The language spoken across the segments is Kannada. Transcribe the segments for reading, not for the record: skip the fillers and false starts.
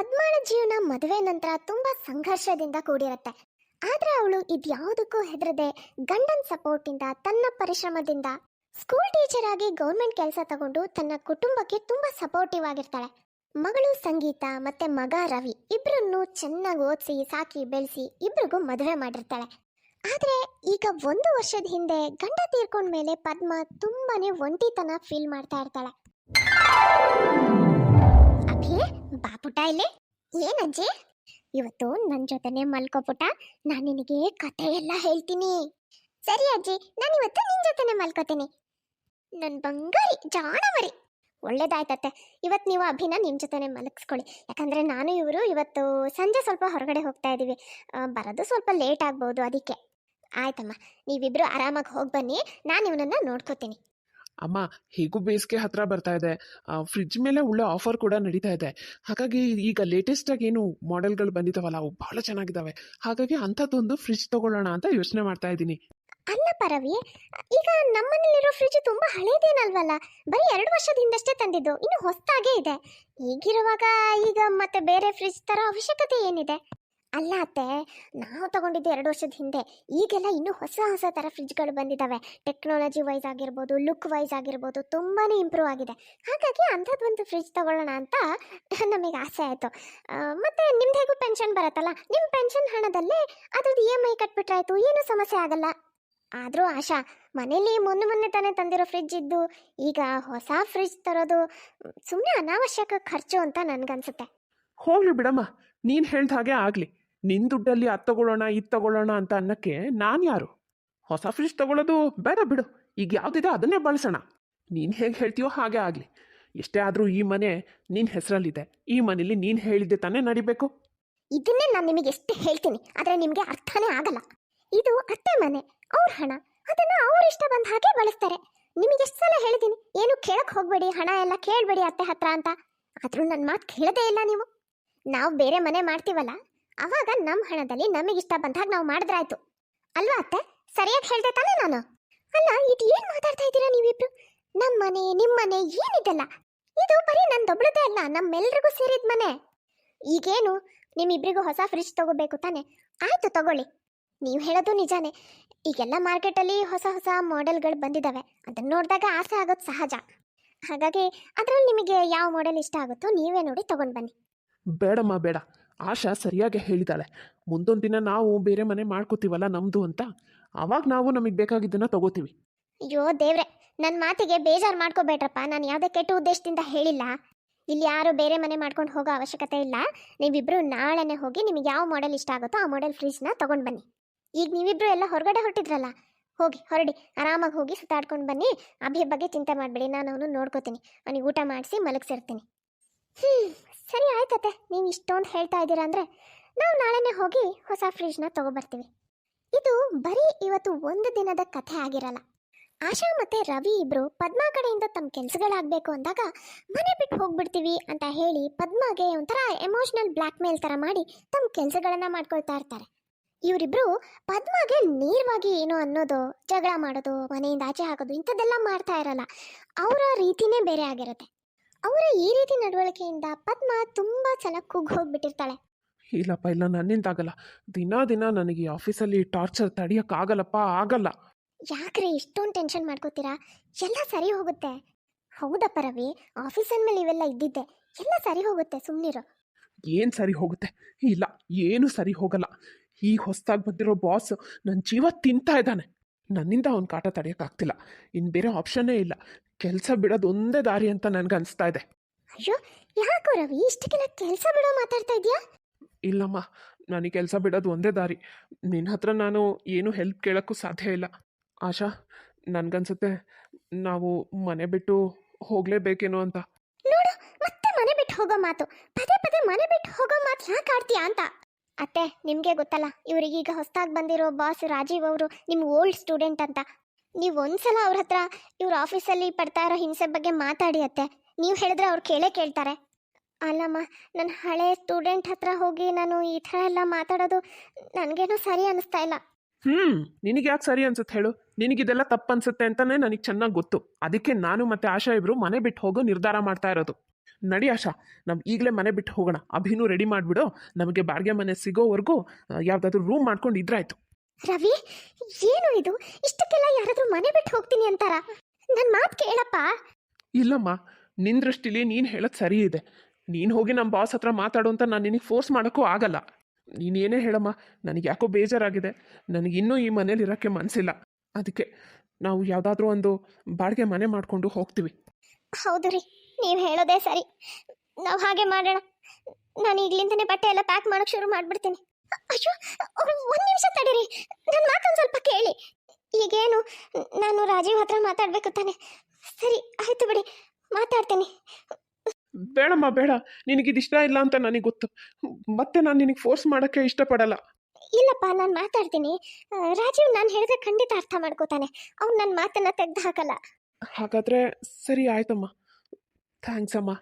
ಪದ್ಮಾಳ ಜೀವನ ಮದುವೆ ನಂತರ ತುಂಬಾ ಸಂಘರ್ಷದಿಂದ ಕೂಡಿರುತ್ತೆ. ಆದ್ರೆ ಅವಳು ಇದ್ಯಾವುದಕ್ಕೂ ಹೆದರದೆ ಗಂಡನ ಸಪೋರ್ಟ್ ಇಂದ ತನ್ನ ಪರಿಶ್ರಮದಿಂದ ಸ್ಕೂಲ್ ಟೀಚರ್ ಆಗಿ ಗೌರ್ಮೆಂಟ್ ಕೆಲಸ ತಗೊಂಡು ತನ್ನ ಕುಟುಂಬಕ್ಕೆ ತುಂಬಾ ಸಪೋರ್ಟಿವ್ ಆಗಿರ್ತಾಳೆ. ಮಗಳು ಸಂಗೀತ ಮತ್ತೆ ಮಗ ರವಿ ಇಬ್ಬರನ್ನು ಚೆನ್ನಾಗಿ ಓದಿಸಿ ಸಾಕಿ ಬೆಳೆಸಿ ಇಬ್ರಿಗೂ ಮದುವೆ ಮಾಡಿರ್ತಾಳೆ. ಆದ್ರೆ ಈಗ 1 ವರ್ಷದ ಹಿಂದೆ ಗಂಡ ತೀರ್ಕೊಂಡ್ಮೇಲೆ ಪದ್ಮ ತುಂಬಾನೇ ಒಂಟಿತನ ಫೀಲ್ ಮಾಡ್ತಾ ಇರ್ತಾಳೆ. ಅಭಿ ಬಾಪುಟ ಇಲ್ಲಿ ಏನಜ್ಜಿ, ಇವತ್ತು ನನ್ನ ಜೊತೆನೆ ಮಲ್ಕೋಪುಟ, ನಾನು ನಿನಗೆ ಕತೆ ಎಲ್ಲ ಹೇಳ್ತೀನಿ. ಸರಿ ಅಜ್ಜಿ, ನಾನು ಇವತ್ತು ನಿನ್ನ ಜೊತೆನೆ ಮಲ್ಕೋತೀನಿ. ನನ್ನ ಬಂಗಾರಿ ಜಾಣ ಮರಿ, ಒಳ್ಳೇದಾಯ್ತತ್ತೆ. ಇವತ್ತು ನೀವು ಅಭಿನ ನಿಮ್ಮ ಜೊತೆನೆ ಮಲಗಿಸ್ಕೊಳ್ಳಿ. ಯಾಕಂದರೆ ನಾನು ಇವರು ಇವತ್ತು ಸಂಜೆ ಸ್ವಲ್ಪ ಹೊರಗಡೆ ಹೋಗ್ತಾ ಇದ್ದೀವಿ, ಬರೋದು ಸ್ವಲ್ಪ ಲೇಟ್ ಆಗ್ಬೋದು. ಅದಕ್ಕೆ ಆಯ್ತಮ್ಮ, ನೀವಿಬ್ಬರು ಆರಾಮಾಗಿ ಹೋಗಿ ಬನ್ನಿ, ನಾನು ಇವನನ್ನು ನೋಡ್ಕೋತೀನಿ. ಅಮ್ಮ, ಹೇಗೂ ಬೇಸಿಗೆ ಹತ್ರ ಬರ್ತಾ ಇದೆ, ಫ್ರಿಡ್ಜ್ ಮೇಲೆ ಒಳ್ಳೆ ಆಫರ್ ಕೂಡ ನಡೀತಾ ಇದೆ. ಹಾಗಾಗಿ ಈಗ ಲೇಟೆಸ್ಟಾಗಿ ಏನು ಮಾಡೆಲ್ಗಳು ಬಂದಿದ್ದಾವಲ್ಲ, ಅವು ಭಾಳ ಚೆನ್ನಾಗಿದ್ದಾವೆ. ಹಾಗಾಗಿ ಅಂಥದ್ದೊಂದು ಫ್ರಿಡ್ಜ್ ತೊಗೊಳ್ಳೋಣ ಅಂತ ಯೋಚನೆ ಮಾಡ್ತಾ ಇದ್ದೀನಿ. ಅಲ್ಲ ಪರವಿ, ಈಗ ನಮ್ಮನೇಲಿರೋ ಫ್ರಿಡ್ಜ್ ತುಂಬಾ ಹಳೇದೇನಲ್ವಲ್ಲ, ಬರೀ 2 ವರ್ಷದ ಹಿಂದಷ್ಟೇ ತಂದಿದ್ದು, ಇನ್ನು ಹೊಸದಾಗೇ ಇದೆ. ಈಗಿರುವಾಗ ಈಗ ಮತ್ತೆ ಬೇರೆ ಫ್ರಿಡ್ಜ್ ತರ ಅವಶ್ಯಕತೆ ಏನಿದೆ? ಅಲ್ಲ ಅತ್ತೆ, ನಾವು ತಗೊಂಡಿದ್ದು 2 ವರ್ಷದ ಹಿಂದೆ. ಈಗೆಲ್ಲ ಇನ್ನೂ ಹೊಸ ಹೊಸ ಥರ ಫ್ರಿಡ್ಜ್ಗಳು ಬಂದಿದ್ದಾವೆ. ಟೆಕ್ನಾಲಜಿ ವೈಸ್ ಆಗಿರ್ಬೋದು, ಲುಕ್ ವೈಸ್ ಆಗಿರ್ಬೋದು, ತುಂಬಾ ಇಂಪ್ರೂವ್ ಆಗಿದೆ. ಹಾಗಾಗಿ ಅಂಥದ್ದೊಂದು ಫ್ರಿಡ್ಜ್ ತಗೊಳ್ಳೋಣ ಅಂತ ನಮಗೆ ಆಸೆ ಆಯಿತು. ಮತ್ತು ನಿಮ್ದು ಹೇಗೂ ಪೆನ್ಷನ್ ಬರುತ್ತಲ್ಲ, ನಿಮ್ಮ ಪೆನ್ಷನ್ ಹಣದಲ್ಲೇ ಅದ್ರದ್ದು EMI ಕಟ್ಬಿಟ್ರಾಯ್ತು, ಏನೂ ಸಮಸ್ಯೆ ಆಗಲ್ಲ. ಆದರೂ ಆಶಾ, ಮನೇಲಿ ಮೊನ್ನೆ ತಾನೇ ತಂದಿರೋ ಫ್ರಿಡ್ಜ್ ಇದ್ದು ಈಗ ಹೊಸ ಫ್ರಿಡ್ಜ್ ತರೋದು ಸುಮ್ಮನೆ ಅನಾವಶ್ಯಕ ಖರ್ಚು ಅಂತ ನನಗನ್ಸುತ್ತೆ. ಹೋಗ್ಲಿ ಬಿಡಮ್ಮ, ನೀನು ಹೇಳ್ದ ಹಾಗೆ ಆಗಲಿ. ನಿನ್ನ ದುಡ್ಡಲ್ಲಿ ಅದು ತಗೊಳ್ಳೋಣ ಇದು ತಗೊಳ್ಳೋಣ ಅಂತ ಅನ್ನೋಕ್ಕೆ ನಾನು ಯಾರು? ಹೊಸ ಫ್ರಿಡ್ಜ್ ತಗೊಳ್ಳೋದು ಬೇಡ ಬಿಡು, ಈಗ ಯಾವುದಿದೆ ಅದನ್ನೇ ಬಳಸೋಣ. ನೀನು ಹೇಗೆ ಹೇಳ್ತೀಯೋ ಹಾಗೆ ಆಗಲಿ. ಎಷ್ಟೇ ಆದರೂ ಈ ಮನೆ ನಿನ್ನ ಹೆಸರಲ್ಲಿದೆ, ಈ ಮನೇಲಿ ನೀನು ಹೇಳಿದ್ದೆ ತಾನೇ ನಡಿಬೇಕು. ಇದನ್ನೇ ನಾನು ನಿಮಗೆ ಎಷ್ಟು ಹೇಳ್ತೀನಿ, ಆದರೆ ನಿಮಗೆ ಅರ್ಥನೇ ಆಗಲ್ಲ. ಇದು ಅತ್ತೆ ಮನೆ, ಅವ್ರ ಹಣ, ಅದನ್ನು ಅವ್ರ ಇಷ್ಟ ಬಂದ ಹಾಗೆ ಬಳಸ್ತಾರೆ. ನಿಮಗೆ ಎಷ್ಟು ಸಲ ಹೇಳಿದ್ದೀನಿ, ಏನು ಕೇಳಕ್ಕೆ ಹೋಗಬೇಡಿ, ಹಣ ಎಲ್ಲ ಕೇಳಬೇಡಿ ಅತ್ತೆ ಹತ್ರ ಅಂತ. ಆದರೂ ನನ್ನ ಮಾತು ಕೇಳದೇ ಇಲ್ಲ ನೀವು. ನಾವು ಬೇರೆ ಮನೆ ಮಾಡ್ತೀವಲ್ಲ, ಅವಾಗ ನಮ್ಮ ಹಣದಲ್ಲಿ ನಮಗಿಷ್ಟ ಬಂದಾಗ ನಾವು ಮಾಡಿದ್ರಾಯ್ತು ಅಲ್ವಾ ಅತ್ತೆ? ಸರಿಯಾಗಿ ಹೇಳ್ದೆ ತಾನೇ ನಾನು? ಅಲ್ಲ, ಇದು ಏನು ಮಾತಾಡ್ತಾ ಇದ್ದೀರಾ ನೀವಿಬ್ರು? ನಮ್ಮ ಮನೆ ನಿಮ್ಮ ಮನೆ ಏನಿದೆಲ್ಲ, ಇದು ಬರೀ ನಂದೊಬ್ಳದೇ ಅಲ್ಲ, ನಮ್ಮೆಲ್ರಿಗೂ ಸೇರಿದ ಮನೆ. ಈಗೇನು ನಿಮ್ಮಿಬ್ರಿಗೂ ಹೊಸ ಫ್ರಿಡ್ಜ್ ತಗೋಬೇಕು ತಾನೆ? ಆಯ್ತು ತಗೊಳ್ಳಿ, ನೀವು ಹೇಳೋದು ನಿಜಾನೇ. ಈಗೆಲ್ಲ ಮಾರ್ಕೆಟಲ್ಲಿ ಹೊಸ ಹೊಸ ಮಾಡೆಲ್ಗಳು ಬಂದಿದ್ದಾವೆ, ಅದನ್ನು ನೋಡಿದಾಗ ಆಸೆ ಆಗೋದು ಸಹಜ. ಹಾಗಾಗಿ ಅದರಲ್ಲಿ ನಿಮಗೆ ಯಾವ ಮಾಡೆಲ್ ಇಷ್ಟ ಆಗುತ್ತೋ ನೀವೇ ನೋಡಿ ತಗೊಂಡು ಬನ್ನಿ. ಬೇಡಮ್ಮ ಬೇಡ, ಆಶಾ ಸರಿಯಾಗಿ ಹೇಳಿದ್ದಾಳೆ. ಮುಂದೊಂದು ದಿನ ನಾವು ಬೇರೆ ಮನೆ ಮಾಡ್ಕೋತೀವಲ್ಲ ನಮ್ಮದು ಅಂತ, ಆವಾಗ ನಾವು ನಮಗೆ ಬೇಕಾಗಿದ್ದನ್ನು ತಗೋತೀವಿ. ಅಯ್ಯೋ ದೇವ್ರೆ, ನನ್ನ ಮಾತಿಗೆ ಬೇಜಾರು ಮಾಡ್ಕೋಬೇಡ್ರಪ್ಪ, ನಾನು ಯಾವುದೇ ಕೆಟ್ಟ ಉದ್ದೇಶದಿಂದ ಹೇಳಿಲ್ಲ. ಇಲ್ಲಿ ಯಾರು ಬೇರೆ ಮನೆ ಮಾಡ್ಕೊಂಡು ಹೋಗೋ ಅವಶ್ಯಕತೆ ಇಲ್ಲ. ನೀವಿಬ್ಬರು ನಾಳೆನೇ ಹೋಗಿ ನಿಮಗೆ ಯಾವ ಮಾಡೆಲ್ ಇಷ್ಟ ಆಗುತ್ತೋ ಆ ಮಾಡೆಲ್ ಫ್ರಿಡ್ಜ್ನ ತೊಗೊಂಡು ಬನ್ನಿ. ಈಗ ನೀವಿಬ್ಬರು ಎಲ್ಲ ಹೊರಗಡೆ ಹೊರಟಿದ್ರಲ್ಲ, ಹೊರಡಿ ಆರಾಮಾಗಿ ಹೋಗಿ ಸುತ್ತಾಡ್ಕೊಂಡು ಬನ್ನಿ. ಅಭಿ ಬಗ್ಗೆ ಚಿಂತೆ ಮಾಡಬೇಡಿ, ನಾನು ಅವನು ನೋಡ್ಕೋತೀನಿ, ಅವನಿಗೆ ಊಟ ಮಾಡಿಸಿ ಮಲಗಿಸಿರ್ತೀನಿ. ಸರಿ ಆಯ್ತತೆ, ನೀವು ಇಷ್ಟೊಂದು ಹೇಳ್ತಾ ಇದ್ದೀರಾ ಅಂದರೆ ನಾವು ನಾಳೆನೇ ಹೋಗಿ ಹೊಸ ಫ್ರಿಡ್ಜ್ನ ತೊಗೊಬರ್ತೀವಿ. ಇದು ಬರೀ ಇವತ್ತು ಒಂದು ದಿನದ ಕಥೆ ಆಗಿರಲ್ಲ. ಆಶಾ ಮತ್ತು ರವಿ ಇಬ್ಬರು ಪದ್ಮಾ ಕಡೆಯಿಂದ ತಮ್ಮ ಕೆಲಸಗಳಾಗಬೇಕು ಅಂದಾಗ ಮನೆ ಬಿಟ್ಟು ಹೋಗ್ಬಿಡ್ತೀವಿ ಅಂತ ಹೇಳಿ ಪದ್ಮಾಗೆ ಒಂಥರ ಎಮೋಷ್ನಲ್ ಬ್ಲ್ಯಾಕ್ ಮೇಲ್ ಥರ ಮಾಡಿ ತಮ್ಮ ಕೆಲಸಗಳನ್ನು ಮಾಡ್ಕೊಳ್ತಾ ಇರ್ತಾರೆ. ಇವರಿಬ್ಬರು ಪದ್ಮಾಗೆ ನೇರವಾಗಿ ಏನು ಅನ್ನೋದು, ಜಗಳ ಮಾಡೋದು, ಮನೆಯಿಂದ ಆಚೆ ಹಾಕೋದು ಇಂಥದ್ದೆಲ್ಲ ಮಾಡ್ತಾ ಇರಲ್ಲ. ಅವರ ರೀತಿನೇ ಬೇರೆ ಆಗಿರುತ್ತೆ. ಅವರ ಈ ರೀತಿ ನಡವಳಿಕೆಯಿಂದ ಪದ್ಮ ತುಂಬ ಸಲ ಕುಗ್ಗಿ ಹೋಗ್ಬಿಟ್ಟಿರ್ತಾಳೆ. ಇಲ್ಲಪ್ಪ, ಇಲ್ಲ, ನನ್ನಿಂದಾಗಲ್ಲ. ದಿನ ನನಗೆ ಈ ಆಫೀಸಲ್ಲಿ ಟಾರ್ಚರ್ ತಡೆಯೋಕ್ಕಾಗಲ್ಲಪ್ಪ, ಆಗಲ್ಲ. ಯಾಕ್ರೆ ಇಷ್ಟೊಂದು ಟೆನ್ಷನ್ ಮಾಡ್ಕೋತೀರಾ? ಎಲ್ಲ ಸರಿ ಹೋಗುತ್ತೆ. ಹೌದಪ್ಪ ರವಿ, ಆಫೀಸ್ ಅಂದಮೇಲೆ ಇವೆಲ್ಲ ಇದ್ದಿದ್ದೆ, ಎಲ್ಲ ಸರಿ ಹೋಗುತ್ತೆ, ಸುಮ್ಮನಿರು. ಏನು ಸರಿ ಹೋಗುತ್ತೆ? ಇಲ್ಲ, ಏನು ಸರಿ ಹೋಗಲ್ಲ. ಈಗ ಹೊಸ್ದಾಗಿ ಬಂದಿರೋ ಬಾಸ್ ನನ್ನ ಜೀವ ತಿಂತಾ ಇದ್ದಾನೆ. ನನ್ನಿಂದ ಅವ್ನ ಕಾಟ ತಡೆಯೋಕ್ಕಾಗ್ತಿಲ್ಲ. ಇನ್ನು ಬೇರೆ ಆಪ್ಷನ್ನೇ ಇಲ್ಲ. ಕೆಲಸ ಬಿಡೋದು ಒಂದೇ ದಾರಿ ಅಂತ ನನಗೆ ಅನಿಸ್ತಾ ಇದೆ. ಅಯ್ಯೋ ಯಾಕೋ ರವಿ ಇಷ್ಟಕ್ಕೆಲ್ಲ ಕೆಲಸ ಬಿಡೋ ಮಾತಾಡ್ತಾ ಇದೆಯಾ? ಇಲ್ಲಮ್ಮ, ನನಗೆ ಕೆಲಸ ಬಿಡೋದು ಒಂದೇ ದಾರಿ. ನಿನ್ನ ಹತ್ರ ನಾನು ಏನು ಹೆಲ್ಪ್ ಕೇಳೋಕ್ಕೂ ಸಾಧ್ಯ ಇಲ್ಲ. ಆಶಾ, ನನಗನ್ಸುತ್ತೆ ನಾವು ಮನೆ ಬಿಟ್ಟು ಹೋಗಲೇಬೇಕೇನೋ ಅಂತ. ನೋಡು, ಮತ್ತೆ ಮನೆ ಬಿಟ್ಟು ಹೋಗೋ ಮಾತು, ಪದೇ ಪದೇ ಮನೆ ಬಿಟ್ಟು ಹೋಗೋ ಮಾತು ಯಾಕೆ ಆಡ್ತೀಯಾ ಅಂತ. ಅತ್ತೆ, ನಿಮಗೆ ಗೊತ್ತಲ್ಲ, ಇವರಿಗೀಗ ಹೊಸದಾಗಿ ಬಂದಿರೋ ಬಾಸ್ ರಾಜೀವ್ ಅವರು ನಿಮ್ಮ ಓಲ್ಡ್ ಸ್ಟೂಡೆಂಟ್ ಅಂತ. ನೀವು ಒಂದ್ಸಲ ಅವ್ರ ಹತ್ರ ಇವ್ರ ಆಫೀಸಲ್ಲಿ ಪಡ್ತಾ ಇರೋ ಹಿಂಸೆ ಬಗ್ಗೆ ಮಾತಾಡಿ ಅತ್ತೆ. ನೀವು ಹೇಳಿದ್ರೆ ಅವ್ರು ಕೇಳ್ತಾರೆ. ಅಲ್ಲಮ್ಮ, ನನ್ನ ಹಳೆ ಸ್ಟೂಡೆಂಟ್ ಹತ್ರ ಹೋಗಿ ನಾನು ಈ ಥರ ಎಲ್ಲ ಮಾತಾಡೋದು ನನಗೇನೋ ಸರಿ ಅನ್ನಿಸ್ತಾ ಇಲ್ಲ. ನಿನಗೆ ಯಾಕೆ ಸರಿ ಅನ್ಸುತ್ತೆ ಹೇಳು? ನಿನಗಿದೆಲ್ಲ ತಪ್ಪು ಅನ್ಸುತ್ತೆ ಅಂತಲೇ ನನಗೆ ಚೆನ್ನಾಗಿ ಗೊತ್ತು. ಅದಕ್ಕೆ ನಾನು ಮತ್ತು ಆಶಾ ಇಬ್ಬರು ಮನೆ ಬಿಟ್ಟು ಹೋಗೋ ನಿರ್ಧಾರ ಮಾಡ್ತಾ ಇರೋದು. ನಡಿ ಆಶಾ, ನಾವು ಈಗಲೇ ಮನೆ ಬಿಟ್ಟು ಹೋಗೋಣ. ಅಭಿನೂ ರೆಡಿ ಮಾಡಿಬಿಡು. ನಮಗೆ ಬಾಡಿಗೆ ಮನೆ ಸಿಗೋವರೆಗೂ ಯಾವುದಾದ್ರೂ ರೂಮ್ ಮಾಡ್ಕೊಂಡು ಇದ್ರಾಯ್ತು. ರವಿ, ಏನು ಇದು? ಇಷ್ಟಕ್ಕೆಲ್ಲ ಯಾರಾದ್ರೂ ಮನೆ ಬಿಟ್ಟು ಹೋಗ್ತೀನಿ ಅಂತಾರ? ನನ್ನ ಮಾತು ಕೇಳಪ್ಪ. ಇಲ್ಲಮ್ಮ, ನಿನ್ನ ದೃಷ್ಟಿಲಿ ನೀನು ಹೇಳೋದು ಸರಿ ಇದೆ. ನೀನು ಹೋಗಿ ನಮ್ಮ ಬಾಸ್ ಹತ್ರ ಮಾತಾಡು ಅಂತ ನಾನು ನಿನಗೆ ಫೋರ್ಸ್ ಮಾಡೋಕ್ಕೂ ಆಗಲ್ಲ. ನೀನೇನೇ ಹೇಳಮ್ಮ, ನನಗೆ ಯಾಕೋ ಬೇಜಾರಾಗಿದೆ. ನನಗಿನ್ನೂ ಈ ಮನೇಲಿ ಇರೋಕ್ಕೆ ಮನಸ್ಸಿಲ್ಲ. ಅದಕ್ಕೆ ನಾವು ಯಾವುದಾದ್ರೂ ಒಂದು ಬಾಡಿಗೆ ಮನೆ ಮಾಡಿಕೊಂಡು ಹೋಗ್ತೀವಿ. ಹೌದು ರೀ, ನೀವು ಹೇಳೋದೇ ಸರಿ. ನಾವು ಹಾಗೆ ಮಾಡೋಣ. ನಾನು ಈಗಲಿಂದನೇ ಬಟ್ಟೆ ಎಲ್ಲ ಪ್ಯಾಕ್ ಮಾಡೋಕೆ ಶುರು ಮಾಡಿಬಿಡ್ತೀನಿ. ಅಯ್ಯೋ, ಒಂದು ನಿಮಿಷ ತಡೀರಿ, ನನ್ನ ಮಾತೊಂದು ಸ್ವಲ್ಪ ಕೇಳಿ. ಈಗೇನು ನಾನು ರಾಜೀವ್ ಹತ್ರ ಮಾತಾಡಬೇಕು ತಾನೆ? ಸರಿ, ಆಯ್ತು ಬಿಡಿ, ಮಾತಾಡ್ತೀನಿ. ಬೇಡಮ್ಮ ಬೇಡ, ನಿನಗಿದಿಷ್ಟ ಇಲ್ಲ ಅಂತ ನನಗೆ ಗೊತ್ತು. ಮತ್ತೆ ನಾನು ನಿನಗೆ ಫೋರ್ಸ್ ಮಾಡೋಕ್ಕೆ ಇಷ್ಟಪಡಲ್ಲ. ಇಲ್ಲಪ್ಪ, ನಾನು ಮಾತಾಡ್ತೀನಿ. ರಾಜೀವ್ ನಾನು ಹೇಳಿದ್ರೆ ಖಂಡಿತ ಅರ್ಥ ಮಾಡ್ಕೋತಾನೆ. ಅವ್ನು ನನ್ನ ಮಾತನ್ನು ತೆಗೆದು ಹಾಕಲ್ಲ. ಹಾಗಾದರೆ ಸರಿ ಆಯ್ತಮ್ಮ. ಥ್ಯಾಂಕ್ಸ್ ಅಮ್ಮ.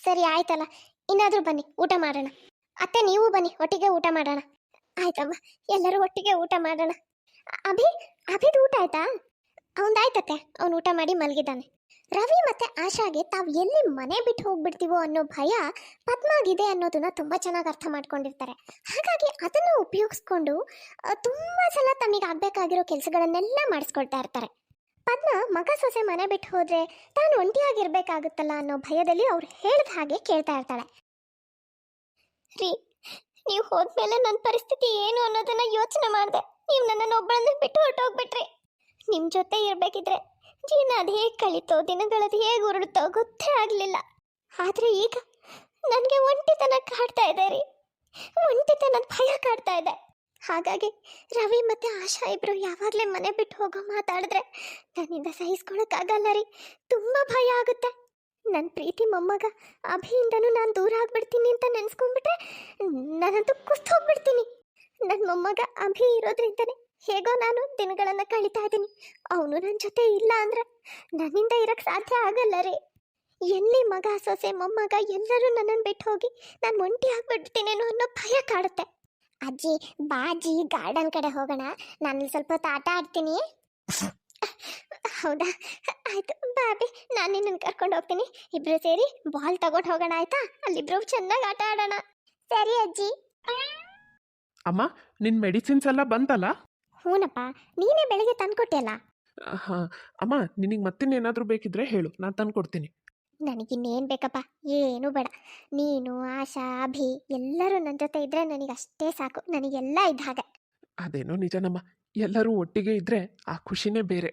ಸರಿ ಆಯ್ತಲ್ಲ, ಇನ್ನಾದರೂ ಬನ್ನಿ ಊಟ ಮಾಡೋಣ. ಅತ್ತೆ ನೀವು ಬನ್ನಿ, ಒಟ್ಟಿಗೆ ಊಟ ಮಾಡೋಣ. ಆಯ್ತಮ್ಮ, ಎಲ್ಲರೂ ಒಟ್ಟಿಗೆ ಊಟ ಮಾಡೋಣ. ಅಭಿದು ಊಟ ಆಯ್ತಾ? ಅವನದಾಯ್ತತ್ತೆ, ಅವನು ಊಟ ಮಾಡಿ ಮಲಗಿದ್ದಾನೆ. ರವಿ ಮತ್ತೆ ಆಶಾಗೆ ತಾವು ಎಲ್ಲಿ ಮನೆ ಬಿಟ್ಟು ಹೋಗ್ಬಿಡ್ತೀವೋ ಅನ್ನೋ ಭಯ ಪದ್ಮಾಗಿದೆ ಅನ್ನೋದನ್ನ ತುಂಬ ಚೆನ್ನಾಗಿ ಅರ್ಥ ಮಾಡ್ಕೊಂಡಿರ್ತಾರೆ. ಹಾಗಾಗಿ ಅದನ್ನು ಉಪಯೋಗಿಸ್ಕೊಂಡು ತುಂಬ ಸಲ ತಮಗೆ ಆಗಬೇಕಾಗಿರೋ ಕೆಲಸಗಳನ್ನೆಲ್ಲ ಮಾಡಿಸ್ಕೊಳ್ತಾ ಇರ್ತಾರೆ. ಪದ್ಮ ಮಗ ಸೊಸೆ ಮನೆ ಬಿಟ್ಟು ಹೋದ್ರೆ ತಾನು ಒಂಟಿಯಾಗಿರ್ಬೇಕಾಗುತ್ತಲ್ಲ ಅನ್ನೋ ಭಯದಲ್ಲಿ ಅವ್ರು ಹೇಳ್ದ ಹಾಗೆ ಕೇಳ್ತಾ ಇರ್ತಾಳೆ. ರೀ, ನೀವು ಹೋದ್ಮೇಲೆ ನನ್ನ ಪರಿಸ್ಥಿತಿ ಏನು ಅನ್ನೋದನ್ನ ಯೋಚನೆ ಮಾಡಿದೆ. ನೀವು ನನ್ನನ್ನು ಒಬ್ಬಳನ್ನ ಬಿಟ್ಟು ಹೊರಟೋಗ್ಬಿಟ್ರಿ. ನಿಮ್ಮ ಜೊತೆ ಇರಬೇಕಿದ್ರೆ ಜೀವನ ಅದು ಹೇಗೆ ಕಳೀತೋ, ದಿನಗಳದು ಹೇಗೆ ಉರುಳುತ್ತೋ ಗೊತ್ತೇ ಆಗಲಿಲ್ಲ. ಆದರೆ ಈಗ ನನಗೆ ಒಂಟಿತನ ಕಾಡ್ತಾ ಇದೆ ರೀ, ಒಂಟಿತನದ ಭಯ ಕಾಡ್ತಾ ಇದೆ. ಹಾಗಾಗಿ ರವಿ ಮತ್ತು ಆಶಾ ಇಬ್ಬರು ಯಾವಾಗಲೇ ಮನೆ ಬಿಟ್ಟು ಹೋಗೋ ಮಾತಾಡಿದ್ರೆ ನನ್ನಿಂದ ಸಹಿಸ್ಕೊಳಕ್ಕಾಗಲ್ಲ ರೀ. ತುಂಬ ಭಯ ಆಗುತ್ತೆ. ನನ್ನ ಪ್ರೀತಿ ಮೊಮ್ಮಗ ಅಭಿಯಿಂದನೂ ನಾನು ದೂರ ಆಗ್ಬಿಡ್ತೀನಿ ಅಂತ ನೆನೆಸ್ಕೊಂಡ್ಬಿಟ್ರೆ ನಾನಂತೂ ಕುಸ್ತು ಹೋಗ್ಬಿಡ್ತೀನಿ. ನನ್ನ ಮೊಮ್ಮಗ ಅಭಿ ಇರೋದ್ರಿಂದನೇ ಹೇಗೋ ನಾನು ದಿನಗಳನ್ನು ಕಳೀತಾ ಇದ್ದೀನಿ. ಅವನು ನನ್ನ ಜೊತೆ ಇಲ್ಲ ಅಂದ್ರೆ ನನ್ನಿಂದ ಇರಕ್ಕೆ ಸಾಧ್ಯ ಆಗಲ್ಲ ರೀ. ಎಲ್ಲಿ ಮಗ ಸೊಸೆ ಮೊಮ್ಮಗ ಎಲ್ಲರೂ ನನ್ನನ್ನು ಬಿಟ್ಟು ಹೋಗಿ ನಾನು ಒಂಟಿ ಆಗ್ಬಿಡ್ತೀನೇನೋ ಅನ್ನೋ ಭಯ ಕಾಡುತ್ತೆ. ಅಜ್ಜಿ ಬಾಜಿ ಗಾರ್ಡನ್ ಕಡೆ ಹೋಗೋಣ, ನಾನು ಸ್ವಲ್ಪ ಹೊತ್ತು ಆಟ ಆಡ್ತೀನಿ. ಹೌದಾ, ಆಯ್ತು ಬಾಬಿ, ನಾನು ನಿನ್ನನ್ನು ಕರ್ಕೊಂಡು ಹೋಗ್ತೀನಿ. ಇಬ್ರು ಸೇರಿ ಬಾಲ್ ತಗೊಂಡು ಹೋಗೋಣ, ಆಯ್ತಾ? ಅಲ್ಲಿಬ್ರು ಚೆನ್ನಾಗಿ ಆಟ ಆಡೋಣ. ಸರಿ ಅಜ್ಜಿ. ಅಮ್ಮ, ನಿನ್ನ ಮೆಡಿಸಿನ್ಸ್ ಎಲ್ಲ ಬಂತಲ್ಲ? ಹೂನಪ್ಪ, ನೀನೇ ಬೆಳಗ್ಗೆ ತಂದ್ಕೊಟ್ಟಿಯಲ್ಲ. ಹಾಂ ಅಮ್ಮ, ನಿನಗೆ ಮತ್ತಿನ್ನೇನಾದರೂ ಬೇಕಿದ್ರೆ ಹೇಳು, ನಾನು ತಂದು ಕೊಡ್ತೀನಿ. ನನಗಿನ್ನೇನು ಬೇಕಪ್ಪ, ಏನೂ ಬೇಡ. ನೀನು ಆಶಾ ಅಭಿ ಎಲ್ಲರೂ ನನ್ನ ಜೊತೆ ಇದ್ದರೆ ನನಗೆ ಅಷ್ಟೇ ಸಾಕು. ನನಗೆಲ್ಲ ಇದ್ದ ಹಾಗೆ. ಅದೇನೋ ನಿಜನಮ್ಮ, ಎಲ್ಲರೂ ಒಟ್ಟಿಗೆ ಇದ್ದರೆ ಆ ಖುಷಿನೇ ಬೇರೆ.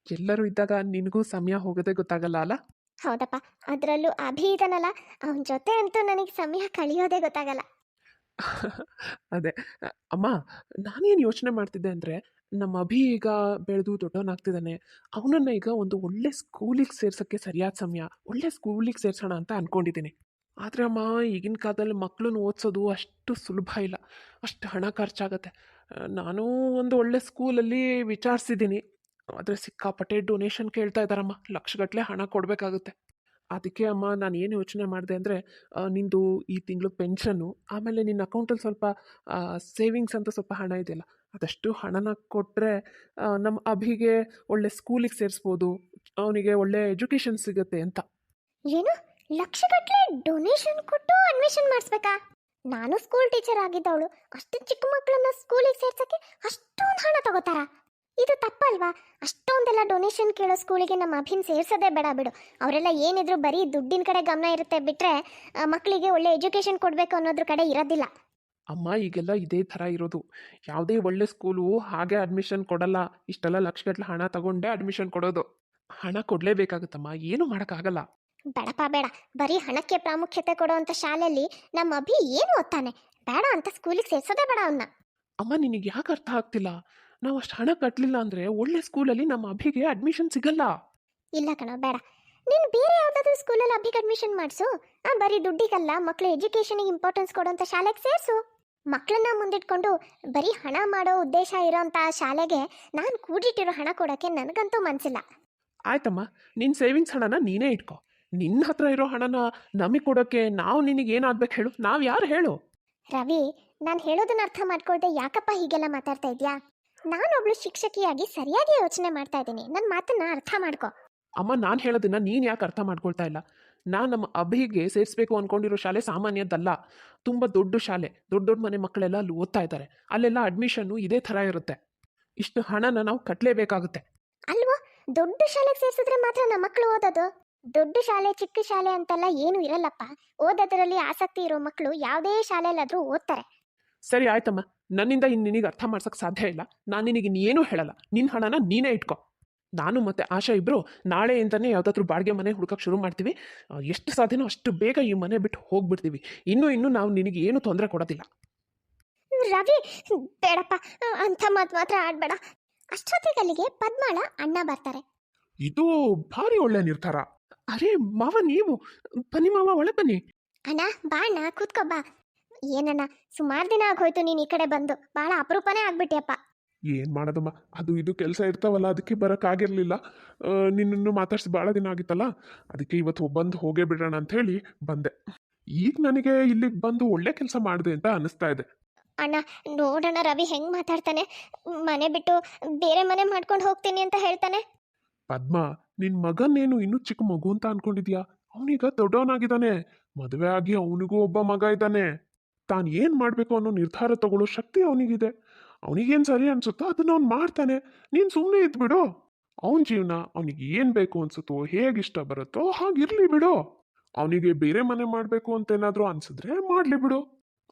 ಎಲ್ಲರೂ ಇದ್ದಾಗ ನಿನಗೂ ಸಮಯ ಹೋಗೋದೇ ಗೊತ್ತಾಗಲ್ಲ ಅಲ್ಲ? ಹೌದಪ್ಪ, ಅದರಲ್ಲೂ ಅಭಿ ಇದ್ದಾನಲ್ಲ, ಅವನ ಜೊತೆ ಅಂತೂ ನನಗೆ ಸಮಯ ಕಳೆಯೋದೇ ಗೊತ್ತಾಗಲ್ಲ. ಅದೇ ಅಮ್ಮ, ನಾನೇನು ಯೋಚನೆ ಮಾಡ್ತಿದ್ದೆ ಅಂದರೆ, ನಮ್ಮ ಅಭಿ ಈಗ ಬೆಳೆದು ದೊಡ್ಡವನಾಗ್ತಿದ್ದಾನೆ. ಅವನನ್ನು ಈಗ ಒಂದು ಒಳ್ಳೆ ಸ್ಕೂಲಿಗೆ ಸೇರ್ಸೋಕ್ಕೆ ಸರಿಯಾದ ಸಮಯ, ಒಳ್ಳೆ ಸ್ಕೂಲಿಗೆ ಸೇರಿಸೋಣ ಅಂತ ಅಂದ್ಕೊಂಡಿದ್ದೀನಿ. ಆದರೆ ಅಮ್ಮ, ಈಗಿನ ಕಾಲದಲ್ಲಿ ಮಕ್ಕಳನ್ನ ಓದಿಸೋದು ಅಷ್ಟು ಸುಲಭ ಇಲ್ಲ, ಅಷ್ಟು ಹಣ ಖರ್ಚಾಗತ್ತೆ. ನಾನು ಒಂದು ಒಳ್ಳೆ ಸ್ಕೂಲಲ್ಲಿ ವಿಚಾರಿಸಿದ್ದೀನಿ, ಆದರೆ ಸಿಕ್ಕಾಪಟ್ಟೆ ಡೊನೇಷನ್ ಕೇಳ್ತಾ ಇದ್ದಾರಮ್ಮ. ಲಕ್ಷಗಟ್ಟಲೆ ಹಣ ಕೊಡಬೇಕಾಗುತ್ತೆ. ಅದಕ್ಕೆ ಅಮ್ಮ, ನಾನು ಏನು ಯೋಚನೆ ಮಾಡಿದೆ ಅಂದರೆ, ನಿಂದು ಈ ತಿಂಗಳು ಪೆನ್ಷನ್ನು, ಆಮೇಲೆ ನಿನ್ನ ಅಕೌಂಟಲ್ಲಿ ಸ್ವಲ್ಪ ಸೇವಿಂಗ್ಸ್ ಅಂತ ಸ್ವಲ್ಪ ಹಣ ಇದೆಯಲ್ಲ, ಅದಷ್ಟು ಹಣನ ಕೊಟ್ಟರೆ ನಮ್ಮ ಅಭಿಗೆ ಒಳ್ಳೆ ಸ್ಕೂಲಿಗೆ ಸೇರಿಸ್ಬೋದು, ಅವನಿಗೆ ಒಳ್ಳೆ ಎಜುಕೇಷನ್ ಸಿಗುತ್ತೆ ಅಂತ. ಏನು, ಲಕ್ಷಗಟ್ಟಲೆ ಡೊನೇಷನ್ ಕೊಟ್ಟು ಅಡ್ಮಿಷನ್ ಮಾಡಿಸ್ಬೇಕಾ? ನಾನು ಸ್ಕೂಲ್ ಟೀಚರ್ ಆಗಿದ್ದವಳು, ಅಷ್ಟು ಚಿಕ್ಕ ಮಕ್ಕಳನ್ನ ಸ್ಕೂಲಿಗೆ ಸೇರ್ಸೋಕ್ಕೆ ಅಷ್ಟೊಂದು ಹಣ ತಗೋತಾರಾ? ಇದು ತಪ್ಪಲ್ವಾ? ಅಷ್ಟೊಂದೆಲ್ಲ ಡೊನೇಷನ್ ಕೇಳೋ ಸ್ಕೂಲಿಗೆ ನಮ್ಮ ಅಭಿನ್ ಸೇರ್ಸೋದೇ ಬೇಡ ಬಿಡು. ಅವರೆಲ್ಲ ಏನಿದ್ರು ಬರೀ ದುಡ್ಡಿನ ಕಡೆ ಗಮನ ಇರುತ್ತೆ ಬಿಟ್ಟರೆ ಮಕ್ಕಳಿಗೆ ಒಳ್ಳೆ ಎಜುಕೇಷನ್ ಕೊಡಬೇಕು ಅನ್ನೋದ್ರ ಕಡೆ ಇರೋದಿಲ್ಲ. ಅಮ್ಮ, ಈಗೆಲ್ಲ ಇದೇ ಥರ ಇರೋದು. ಯಾವುದೇ ಒಳ್ಳೆ ಸ್ಕೂಲು ಹಾಗೆ ಅಡ್ಮಿಷನ್ ಕೊಡಲ್ಲ. ಇಷ್ಟೆಲ್ಲ ಲಕ್ಷಗಟ್ಟಲೆ ಹಣ ತಗೊಂಡೇ ಅಡ್ಮಿಷನ್ ಕೊಡೋದು. ಹಣ ಕೊಡಲೇಬೇಕಾಗುತ್ತಮ್ಮ, ಏನೂ ಮಾಡೋಕ್ಕಾಗಲ್ಲ. ಬೇಡಪ್ಪ ಬೇಡ, ಬರೀ ಹಣಕ್ಕೆ ಪ್ರಾಮುಖ್ಯತೆ ಕೊಡೋವಂಥ ಶಾಲೆಯಲ್ಲಿ ನಮ್ಮ ಅಭಿ ಏನು ಓದ್ತಾನೆ? ಬೇಡ ಅಂತ ಸ್ಕೂಲಿಗೆ ಸೇರ್ಸೋದೇ ಬೇಡ ಅವನ್ನ. ಅಮ್ಮ, ನಿನಗೆ ಯಾಕೆ ಅರ್ಥ ಆಗ್ತಿಲ್ಲ? ನಾವು ಅಷ್ಟು ಹಣ ಕಟ್ಟಲಿಲ್ಲ ಅಂದರೆ ಒಳ್ಳೆ ಸ್ಕೂಲಲ್ಲಿ ನಮ್ಮ ಅಭಿಗೆ ಅಡ್ಮಿಷನ್ ಸಿಗಲ್ಲ. ಇಲ್ಲ ಕಣೋ, ಬೇಡ. ನೀನು ಬೇರೆ ಯಾವುದಾದ್ರೂ ಸ್ಕೂಲಲ್ಲಿ ಅಭಿಗೆ ಅಡ್ಮಿಷನ್ ಮಾಡಿಸು. ಬರೀ ದುಡ್ಡಿಗಲ್ಲ, ಮಕ್ಕಳ ಎಜುಕೇಷನಿಗೆ ಇಂಪಾರ್ಟೆನ್ಸ್ ಕೊಡೋಂಥ ಶಾಲೆಗೆ ಸೇರಿಸು. ಮಕ್ಕಳನ್ನ ಮುಂದಿಟ್ಕೊಂಡು ಬರೀ ಹಣ ಮಾಡೋ ಉದ್ದೇಶ ಇರೋಂಥ ಶಾಲೆಗೆ ನಾನು ಕೂಡಿಟ್ಟಿರೋ ಹಣ ಕೊಡೋಕ್ಕೆ ನನಗಂತೂ ಮನಸ್ಸಿಲ್ಲ. ಆಯ್ತಮ್ಮ, ನಿನ್ನ ಸೇವಿಂಗ್ಸ್ ಹಣನ ನೀನೇ ಇಟ್ಕೊ. ನಿನ್ನ ಹತ್ರ ಇರೋ ಹಣನ ನಮಗೆ ಕೊಡೋಕ್ಕೆ ನಾವು ನಿನಗೆ ಏನಾಗಬೇಕು ಹೇಳು? ನಾವು ಯಾರು ಹೇಳು? ರವಿ, ನಾನು ಹೇಳೋದನ್ನ ಅರ್ಥ ಮಾಡ್ಕೊಳ್ದೆ ಯಾಕಪ್ಪ ಹೀಗೆಲ್ಲ ಮಾತಾಡ್ತಾ ಇದೆಯಾ? ನಾನೊಬ್ಳು ಶಿಕ್ಷಕಿಯಾಗಿ ಸರಿಯಾಗಿ ಯೋಚನೆ ಮಾಡ್ತಾ ಇದ್ದೀನಿ. ನನ್ನ ಮಾತನ್ನ ಅರ್ಥ ಮಾಡ್ಕೊ. ಅಮ್ಮ, ನಾನು ಹೇಳೋದನ್ನ ನೀನು ಯಾಕೆ ಅರ್ಥ ಮಾಡ್ಕೊಳ್ತಾ ಇಲ್ಲ? ನಾನು ನಮ್ಮ ಅಭಿಗೆ ಸೇರಿಸ್ಬೇಕು ಅಂದ್ಕೊಂಡಿರೋ ಶಾಲೆ ಸಾಮಾನ್ಯದ್ದಲ್ಲ. ತುಂಬ ದೊಡ್ಡ ಶಾಲೆ, ದೊಡ್ಡ ದೊಡ್ಡ ಮನೆ ಮಕ್ಕಳೆಲ್ಲ ಅಲ್ಲಿ ಓದ್ತಾ ಇದ್ದಾರೆ. ಅಲ್ಲೆಲ್ಲ ಅಡ್ಮಿಷನ್ನು ಇದೇ ಥರ ಇರುತ್ತೆ. ಇಷ್ಟು ಹಣನ ನಾವು ಕಟ್ಟಲೇಬೇಕಾಗುತ್ತೆ. ಅಲ್ವಾ, ದೊಡ್ಡ ಶಾಲೆಗೆ ಸೇರಿಸಿದ್ರೆ ಮಾತ್ರ ನಮ್ಮ ಮಕ್ಕಳು ಓದೋದು. ದೊಡ್ಡ ಶಾಲೆ ಚಿಕ್ಕ ಶಾಲೆ ಅಂತೆಲ್ಲ ಏನು ಇರಲ್ಲಪ್ಪ. ಓದೋದ್ರಲ್ಲಿ ಆಸಕ್ತಿ ಇರೋ ಮಕ್ಕಳು ಯಾವುದೇ ಶಾಲೆಯಲ್ಲಾದ್ರೂ ಓದ್ತಾರೆ. ಸರಿ ಆಯ್ತಮ್ಮ, ನನ್ನಿಂದ ಇನ್ನು ನಿನಗೆ ಅರ್ಥ ಮಾಡ್ಸೋಕ್ಕೆ ಸಾಧ್ಯ ಇಲ್ಲ. ನಾನು ನಿನಗೆ ಇನ್ನೇನೂ ಹೇಳಲ್ಲ. ನಿನ್ನ ಹಣನ ನೀನೇ ಇಟ್ಕೊ. ನಾನು ಮತ್ತು ಆಶಾ ಇಬ್ಬರು ನಾಳೆಯಿಂದನೇ ಯಾವುದಾದ್ರೂ ಬಾಡಿಗೆ ಮನೆ ಹುಡ್ಕಕ್ಕೆ ಶುರು ಮಾಡ್ತೀವಿ. ಎಷ್ಟು ಸಾಧ್ಯನೋ ಅಷ್ಟು ಬೇಗ ಈ ಮನೆ ಬಿಟ್ಟು ಹೋಗ್ಬಿಡ್ತೀವಿ. ಇನ್ನೂ ನಾವು ನಿನಗೆ ಏನು ತೊಂದರೆ ಕೊಡೋದಿಲ್ಲ. ರವಿ, ಬೇಡಪ್ಪ, ಅಂಥ ಮಾತು ಮಾತ್ರ ಆಡ್ಬೇಡ. ಅಷ್ಟೊತ್ತಿಗೆ ಅಲ್ಲಿಗೆ ಪದ್ಮಾಳ ಅಣ್ಣ ಬರ್ತಾರೆ. ಇದು ಭಾರಿ ಒಳ್ಳೆ ನಿರ್ಧಾರ. ಅರೇ ಮಾವ, ನೀವು ಬನ್ನಿ ಮಾವ, ಒಳಗೆ ಬನ್ನಿ. ಅಣ್ಣ ಬಾ ಅಣ್ಣ, ಕೂತ್ಕೋ ಬಾ. ಏನಣ್ಣ, ಸುಮಾರು ದಿನ ಆಗೋಯ್ತು ನೀನು ಈ ಕಡೆ ಬಂದು. ಭಾಳ ಅಪರೂಪನೇ ಆಗ್ಬಿಟ್ಟಿಯಪ್ಪ. ಏನು ಮಾಡೋದಮ್ಮ, ಅದು ಇದು ಕೆಲಸ ಇರ್ತಾವಲ್ಲ, ಅದಕ್ಕೆ ಬರೋಕ್ಕಾಗಿರಲಿಲ್ಲ. ನಿನ್ನನ್ನು ಮಾತಾಡಿಸಿ ಭಾಳ ದಿನ ಆಗಿತ್ತಲ್ಲ, ಅದಕ್ಕೆ ಇವತ್ತು ಬಂದು ಹೋಗೇ ಬಿಡೋಣ ಅಂಥೇಳಿ ಬಂದೆ. ಈಗ ನನಗೆ ಇಲ್ಲಿಗೆ ಬಂದು ಒಳ್ಳೆ ಕೆಲಸ ಮಾಡಿದೆ ಅಂತ ಅನ್ನಿಸ್ತಾ ಇದೆ. ಅಣ್ಣ ನೋಡೋಣ, ರವಿ ಹೆಂಗೆ ಮಾತಾಡ್ತಾನೆ. ಮನೆ ಬಿಟ್ಟು ಬೇರೆ ಮನೆ ಮಾಡ್ಕೊಂಡು ಹೋಗ್ತೀನಿ ಅಂತ ಹೇಳ್ತಾನೆ. ಪದ್ಮ, ನಿನ್ನ ಮಗನೇನು ಇನ್ನೂ ಚಿಕ್ಕ ಮಗು ಅಂತ ಅನ್ಕೊಂಡಿದ್ಯಾ? ಅವನೀಗ ದೊಡ್ಡವನಾಗಿದ್ದಾನೆ. ಮದುವೆ ಆಗಿ ಅವನಿಗೂ ಒಬ್ಬ ಮಗ ಇದ್ದಾನೆ. ತಾನು ಏನು ಮಾಡಬೇಕು ಅನ್ನೋ ನಿರ್ಧಾರ ತಗೊಳ್ಳೋ ಶಕ್ತಿ ಅವನಿಗಿದೆ. ಅವನಿಗೇನು ಸರಿ ಅನ್ಸುತ್ತೋ ಅದನ್ನ ಅವ್ನು ಮಾಡ್ತಾನೆ. ನೀನು ಸುಮ್ಮನೆ ಇದ್ಬಿಡು. ಅವನ ಜೀವನ, ಅವನಿಗೆ ಏನು ಬೇಕು ಅನ್ಸುತ್ತೋ, ಹೇಗೆ ಇಷ್ಟ ಬರುತ್ತೋ ಹಾಗಿರ್ಲಿ ಬಿಡು. ಅವನಿಗೆ ಬೇರೆ ಮನೆ ಮಾಡಬೇಕು ಅಂತ ಏನಾದರೂ ಅನ್ಸಿದ್ರೆ ಮಾಡಲಿ ಬಿಡು.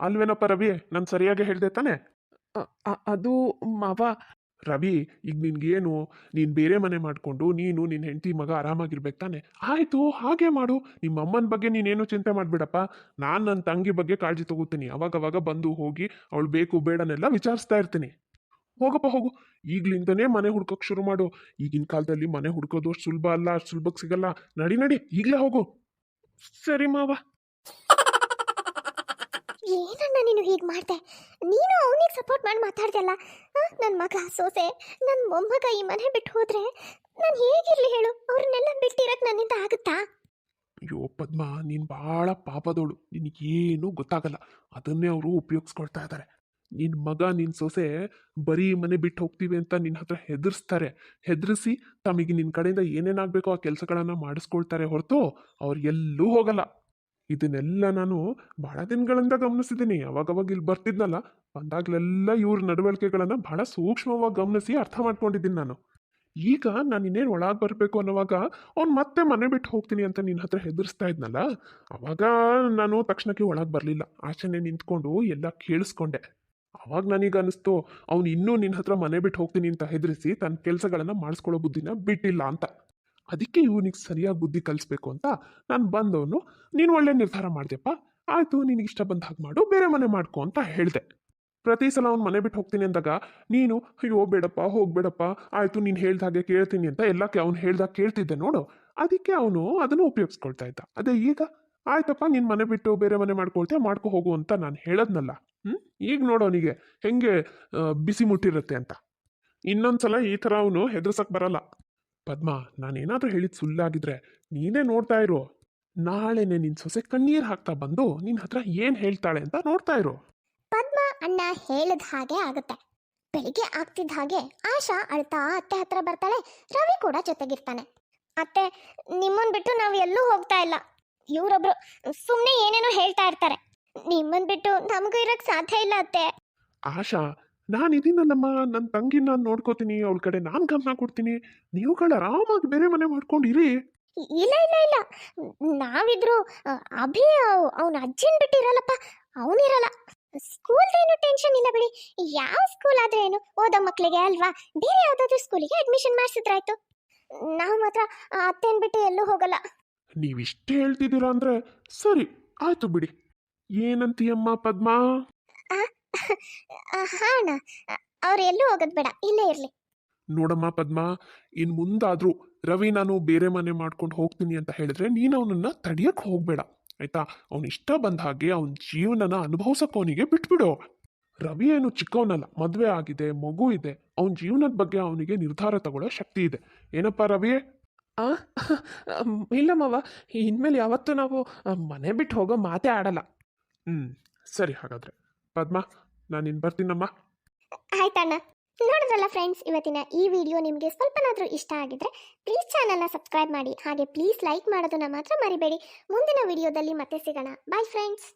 ಅಲ್ವೇನಪ್ಪ ರವಿ, ನಾನು ಸರಿಯಾಗಿ ಹೇಳ್ದೆ ತಾನೆ? ಅದು ಮಾವ, ರವಿ, ಈಗ ನಿನ್ಗೇನು, ನೀನು ಬೇರೆ ಮನೆ ಮಾಡಿಕೊಂಡು ನೀನು ನಿನ್ನ ಹೆಂಡತಿ ಮಗ ಆರಾಮಾಗಿರ್ಬೇಕು ತಾನೆ? ಆಯಿತು, ಹಾಗೆ ಮಾಡು. ನಿಮ್ಮ ಅಮ್ಮನ ಬಗ್ಗೆ ನೀನೇನು ಚಿಂತೆ ಮಾಡಿಬಿಡಪ್ಪ. ನಾನು ನನ್ನ ತಂಗಿ ಬಗ್ಗೆ ಕಾಳಜಿ ತಗೋತೀನಿ. ಅವಾಗವಾಗ ಬಂದು ಹೋಗಿ ಅವಳು ಬೇಕು ಬೇಡನೆಲ್ಲ ವಿಚಾರಿಸ್ತಾ ಇರ್ತೀನಿ. ಹೋಗಪ್ಪ ಹೋಗು, ಈಗ್ಲಿಂದನೇ ಮನೆ ಹುಡ್ಕೋಕೆ ಶುರು ಮಾಡು. ಈಗಿನ ಕಾಲದಲ್ಲಿ ಮನೆ ಹುಡ್ಕೋದು ಅಷ್ಟು ಸುಲಭ ಅಲ್ಲ, ಅಷ್ಟು ಸುಲಭಕ್ಕೆ ಸಿಗಲ್ಲ. ನಡಿ ನಡಿ, ಈಗಲೇ ಹೋಗು. ಸರಿ ಮಾವ. ಏನಣ್ಣ ನೀನು ಹೀಗೆ ಮಾಡ್ದೆ? ನೀನು ಅವನಿಗೆ ಸಪೋರ್ಟ್ ಮಾಡಿ ಮಾತಾಡ್ದಲ್ಲ. ನನ್ನ ಮಗ ಸೊಸೆ, ನನ್ನ ಮೊಮ್ಮಗ ಈ ಮನೆ ಬಿಟ್ಟು ಹೋದ್ರೆ ನಾನು ಹೇಗಿರ್ಲಿ ಹೇಳು? ಅವ್ರನ್ನೆಲ್ಲ ಬಿಟ್ಟಿರಕ್ಕೆ ನನ್ನಿಂದ ಆಗುತ್ತಾ? ಅಯ್ಯೋ ಪದ್ಮ, ನೀನು ಭಾಳ ಪಾಪದೋಳು. ನಿನಗೇನು ಗೊತ್ತಾಗಲ್ಲ. ಅದನ್ನೇ ಅವರು ಉಪಯೋಗಿಸ್ಕೊಳ್ತಾ ಇದ್ದಾರೆ. ನಿನ್ನ ಮಗ ನಿನ್ನ ಸೊಸೆ ಬರೀ ಮನೆ ಬಿಟ್ಟು ಹೋಗ್ತೀವಿ ಅಂತ ನಿನ್ನ ಹತ್ರ ಹೆದರ್ಸ್ತಾರೆ. ಹೆದರಿಸಿ ತಮಗೆ ನಿನ್ನ ಕಡೆಯಿಂದ ಏನೇನಾಗಬೇಕೋ ಆ ಕೆಲಸಗಳನ್ನು ಮಾಡಿಸ್ಕೊಳ್ತಾರೆ ಹೊರತು ಅವ್ರು ಎಲ್ಲೂ ಹೋಗಲ್ಲ. ಇದನ್ನೆಲ್ಲ ನಾನು ಭಾಳ ದಿನಗಳಿಂದ ಗಮನಿಸಿದ್ದೀನಿ. ಅವಾಗವಾಗ ಇಲ್ಲಿ ಬರ್ತಿದ್ನಲ್ಲ, ಬಂದಾಗಲೆಲ್ಲ ಇವ್ರ ನಡವಳಿಕೆಗಳನ್ನು ಭಾಳ ಸೂಕ್ಷ್ಮವಾಗಿ ಗಮನಿಸಿ ಅರ್ಥ ಮಾಡ್ಕೊಂಡಿದ್ದೀನಿ ನಾನು. ಈಗ ನಾನು ಇನ್ನೇನು ಒಳಗೆ ಬರಬೇಕು ಅನ್ನೋವಾಗ ಅವ್ನು ಮತ್ತೆ ಮನೆ ಬಿಟ್ಟು ಹೋಗ್ತೀನಿ ಅಂತ ನಿನ್ನ ಹತ್ರ ಹೆದರ್ಸ್ತಾ ಇದ್ನಲ್ಲ, ಅವಾಗ ನಾನು ತಕ್ಷಣಕ್ಕೆ ಒಳಗೆ ಬರಲಿಲ್ಲ. ಆಚೆನೆ ನಿಂತ್ಕೊಂಡು ಎಲ್ಲ ಕೇಳಿಸ್ಕೊಂಡೆ. ಅವಾಗ ನನಗೆ ಅನ್ನಿಸ್ತು, ಅವ್ನು ಇನ್ನೂ ನಿನ್ನ ಹತ್ರ ಮನೆ ಬಿಟ್ಟು ಹೋಗ್ತೀನಿ ಅಂತ ಹೆದರಿಸಿ ತನ್ನ ಕೆಲಸಗಳನ್ನು ಮಾಡಿಸ್ಕೊಳ್ಳೋ ಬುದ್ಧಿನ ಬಿಟ್ಟಿಲ್ಲ ಅಂತ. ಅದಕ್ಕೆ ಇವನಿಗೆ ಸರಿಯಾಗಿ ಬುದ್ಧಿ ಕಲಿಸ್ಬೇಕು ಅಂತ ನಾನು ಬಂದವನು. ನೀನು ಒಳ್ಳೆ ನಿರ್ಧಾರ ಮಾಡಿದೆಪ್ಪ, ಆಯಿತು, ನಿನಗೆ ಇಷ್ಟ ಬಂದ ಹಾಗೆ ಮಾಡು, ಬೇರೆ ಮನೆ ಮಾಡ್ಕೊ ಅಂತ ಹೇಳಿದೆ. ಪ್ರತಿ ಸಲ ಅವ್ನು ಮನೆ ಬಿಟ್ಟು ಹೋಗ್ತೀನಿ ಅಂದಾಗ ನೀನು ಅಯ್ಯೋ ಬೇಡಪ್ಪ, ಹೋಗ್ಬೇಡಪ್ಪ, ಆಯಿತು ನೀನು ಹೇಳ್ದ ಹಾಗೆ ಕೇಳ್ತೀನಿ ಅಂತ ಎಲ್ಲ ಅವ್ನು ಹೇಳ್ದಾಗ ಕೇಳ್ತಿದ್ದೆ ನೋಡು. ಅದಕ್ಕೆ ಅವನು ಅದನ್ನು ಉಪಯೋಗಿಸ್ಕೊಳ್ತಾ ಇದ್ದ. ಅದೇ ಈಗ ಆಯ್ತಪ್ಪ, ನೀನು ಮನೆ ಬಿಟ್ಟು ಬೇರೆ ಮನೆ ಮಾಡ್ಕೊಳ್ತೀಯ, ಮಾಡ್ಕೊ ಹೋಗು ಅಂತ ನಾನು ಹೇಳದ್ನಲ್ಲ. ಈಗ ನೋಡು ಅವನಿಗೆ ಹೆಂಗೆ ಬಿಸಿ ಮುಟ್ಟಿರುತ್ತೆ ಅಂತ. ಇನ್ನೊಂದ್ಸಲ ಈ ಥರ ಅವನು ಹೆದರ್ಸಕ್ಕೆ ಬರಲ್ಲ. ಪದ್ಮ, ನಾನೇನಾದರೂ ಹೇಳಿದ ಸುಳ್ಳಾಗಿದ್ರೆ ನೀನೇ ನೋಡ್ತಾ ಇರು. ನಾಳೆನೆ ನಿನ್ನ ಸೊಸೆ ಕಣ್ಣೀರು ಹಾಕ್ತಾ ಬಂದು ನಿನ್ನ ಹತ್ರ ಏನು ಹೇಳ್ತಾಳೆ ಅಂತ ನೋಡ್ತಾ ಇರು. ಪದ್ಮ ಅಣ್ಣ ಹೇಳಿದ ಹಾಗೆ ಆಗುತ್ತೆ. ಬೆಳಿಗ್ಗೆ ಆಗ್ತಿದ್ದ ಹಾಗೆ ಆಶಾ ಅಳ್ತಾ ಅತ್ತೆ ಹತ್ರ ಬರ್ತಾಳೆ. ರವಿ ಕೂಡ ಜೊತೆಗಿರ್ತಾನೆ. ಅತ್ತೆ, ನಿಮ್ಮನ್ ಬಿಟ್ಟು ನಾವು ಎಲ್ಲೂ ಹೋಗ್ತಾ ಇಲ್ಲ. ಇವರೊಬ್ರು ಸುಮ್ಮನೆ ಏನೇನೋ ಹೇಳ್ತಾ ಇರ್ತಾರೆ. ನಿಮ್ಮನ್ ಬಿಟ್ಟು ನಮಗೂ ಇರಕ್ ಸಾಧ್ಯ ಇಲ್ಲ ಅತ್ತೆ. ಆಶಾ, ನಾನಿದ್ದೀನಲ್ಲಮ್ಮ, ನನ್ನ ತಂಗಿ ನಾನು ನೋಡ್ಕೋತೀನಿ, ಅವಳ ಕಡೆ ನಾನು ಗಮನ ಕೊಡ್ತೀನಿ. ನೀವುಗಳು ಆರಾಮಾಗಿ ಬೇರೆ ಮನೆ ಮಾಡ್ಕೊಂಡಿರಿ. ಇಲ್ಲ ಇಲ್ಲ ಇಲ್ಲ, ನಾವಿದ್ರು ಅಭಿ ಅವನ ಅಜ್ಜಿನ ಬಿಟ್ಟಿರಲ್ಲಪ್ಪ, ಅವನಿರಲ್ಲ. ಸ್ಕೂಲ್ದೇನು ಟೆನ್ಷನ್ ಇಲ್ಲ ಬಿಡಿ. ಯಾವ ಸ್ಕೂಲ್ ಆದ್ರೆ ಏನು, ಓದೋ ಮಕ್ಕಳಿಗೆ ಅಲ್ವಾ? ಬೇರೆ ಯಾವ್ದಾದ್ರು ಸ್ಕೂಲಿಗೆ ಅಡ್ಮಿಷನ್ ಮಾಡಿಸಿದ್ರಾಯ್ತು. ನಾವು ಮಾತ್ರ ಅತ್ತೆನ್ ಬಿಟ್ಟು ಎಲ್ಲೂ ಹೋಗಲ್ಲ. ನೀವಿಷ್ಟೇ ಹೇಳ್ತಿದ್ದೀರಾ ಅಂದ್ರೆ ಸರಿ, ಆಯ್ತು ಬಿಡಿ. ಏನಂತೀಯಮ್ಮ ಪದ್ಮಾ? ಹಾ ಅಣ್ಣ, ಅವ್ರು ಎಲ್ಲೂ ಹೋಗೋದು ಬೇಡ, ಇಲ್ಲೇ ಇರ್ಲಿ. ನೋಡಮ್ಮ ಪದ್ಮಾ, ಇನ್ನು ಮುಂದಾದರೂ ರವಿ ನಾನು ಬೇರೆ ಮನೆ ಮಾಡ್ಕೊಂಡು ಹೋಗ್ತೀನಿ ಅಂತ ಹೇಳಿದ್ರೆ ನೀನು ಅವನನ್ನು ತಡಿಯಕ್ಕೆ ಹೋಗಬೇಡ, ಆಯ್ತಾ? ಅವನು ಇಷ್ಟ ಬಂದ ಹಾಗೆ ಅವನ ಜೀವನನ ಅನುಭವಿಸೋಕೆ ಅವನಿಗೆ ಬಿಟ್ಬಿಡು. ರವಿ ಏನು ಚಿಕ್ಕವನಲ್ಲ, ಮದುವೆ ಆಗಿದೆ, ಮಗು ಇದೆ. ಅವನ ಜೀವನದ ಬಗ್ಗೆ ಅವನಿಗೆ ನಿರ್ಧಾರ ತಗೊಳ್ಳೋ ಶಕ್ತಿ ಇದೆ. ಏನಪ್ಪ ರವಿ? ಇಲ್ಲ ಮಾವ, ಇನ್ಮೇಲೆ ಯಾವತ್ತೂ ನಾವು ಮನೆ ಬಿಟ್ಟು ಹೋಗೋ ಮಾತೇ ಆಡಲ್ಲ. ಸರಿ, ಹಾಗಾದ್ರೆ ಪದ್ಮಾ, ನಾನು ಇನ್ನು ಬರ್ತೀನಮ್ಮ. ಆಯ್ತಣ್ಣ. ನೋಡಿದ್ರಲ್ಲ ಫ್ರೆಂಡ್ಸ್, ಇವತ್ತಿನ ಈ ವಿಡಿಯೋ ನಿಮಗೆ ಸ್ವಲ್ಪನಾದರೂ ಇಷ್ಟ ಆಗಿದ್ರೆ ಪ್ಲೀಸ್ ಚಾನಲ್ನ ಸಬ್ಸ್ಕ್ರೈಬ್ ಮಾಡಿ, ಹಾಗೆ ಪ್ಲೀಸ್ ಲೈಕ್ ಮಾಡೋದನ್ನ ಮಾತ್ರ ಮರಿಬೇಡಿ. ಮುಂದಿನ ವಿಡಿಯೋದಲ್ಲಿ ಮತ್ತೆ ಸಿಗೋಣ. Bye friends.